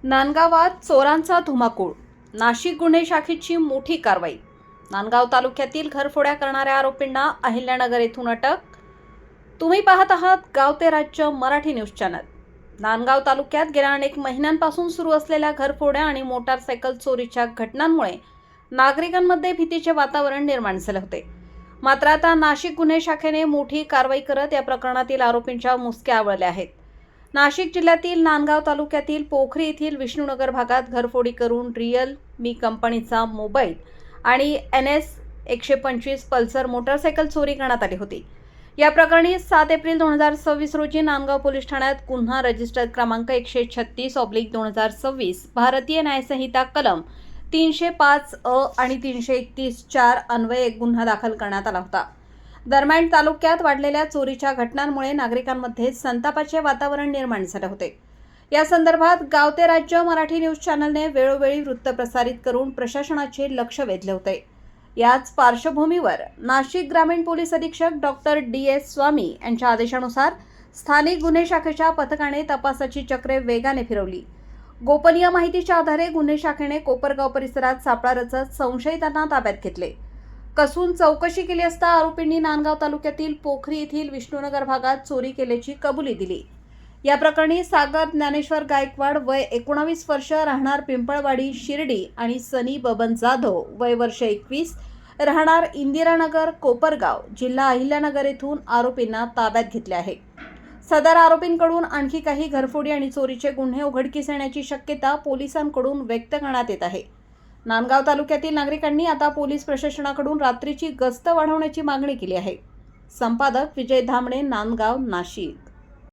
नांदगावात चोरांचा धुमाकूळ, नाशिक गुन्हे शाखेची मोठी कारवाई। नांदगाव तालुक्यातील घरफोड्या करणाऱ्या आरोपींना अहिल्यानगर येथून अटक। तुम्ही पाहत आहात गाव ते राज्य मराठी न्यूज चॅनल। नांदगाव तालुक्यात गेल्या अनेक महिन्यांपासून सुरू असलेल्या घरफोड्या आणि मोटारसायकल चोरीच्या घटनांमुळे नागरिकांमध्ये भीतीचे वातावरण निर्माण झाले होते। मात्र आता नाशिक गुन्हे शाखेने मोठी कारवाई करत या प्रकरणातील आरोपींच्या मुसक्या आवळल्या आहेत। नाशिक जिल्ह्यातील नांदगाव तालुक्यातील पोखरी येथील विष्णुनगर भागात घरफोडी करून रिअलमी कंपनीचा मोबाईल आणि NS 125 पल्सर मोटारसायकल चोरी करण्यात आली होती। या प्रकरणी 7 एप्रिल 2026 रोजी नांदगाव पोलीस ठाण्यात गुन्हा रजिस्टर क्रमांक 136/2026 भारतीय न्याय संहिता कलम 305 अ आणि 331(4) अन्वये एक गुन्हा दाखल करण्यात आला होता। दरम्यान तालुक्यात वाढलेल्या चोरीच्या घटनांमुळे नागरिकांमध्ये संतापाचे वातावरण निर्माण झाले होते। या संदर्भात गाव ते राज्य मराठी न्यूज चॅनलने वेळोवेळी वृत्त प्रसारित करून प्रशासनाचे लक्ष वेधले होते। याच पार्श्वभूमीवर नाशिक ग्रामीण पोलीस अधीक्षक डॉक्टर DS स्वामी यांच्या आदेशानुसार स्थानिक गुन्हे शाखेच्या पथकाने तपासाची चक्रे वेगाने फिरवली। गोपनीय माहितीच्या आधारे गुन्हे शाखेने कोपरगाव परिसरात सापळा रचत संशयितांना ताब्यात घेतले। कसून चौकशी केली असता आरोपींनी नांदगाव तालुक्यातील पोखरी येथील विष्णुनगर भागात चोरी केल्याची कबुली दिली। या प्रकरणी सागर ज्ञानेश्वर गायकवाड वय 19 वर्ष राहणार पिंपळवाडी शिर्डी आणि सनी बबन जाधव वय वर्ष 21 राहणार इंदिरानगर कोपरगाव जिल्हा अहिल्यानगर येथून आरोपींना ताब्यात घेतले आहे। सदर आरोपींकडून आणखी काही घरफोडी आणि चोरीचे गुन्हे उघडकीस येण्याची शक्यता पोलिसांकडून व्यक्त करण्यात येत आहे। नांदगाव तालुक्यातील नागरिकांनी आता पोलीस प्रशासनाकडून रात्रीची गस्त वाढवण्याची मागणी केली आहे। संपादक विजय धामणे, नांदगाव, नाशिक।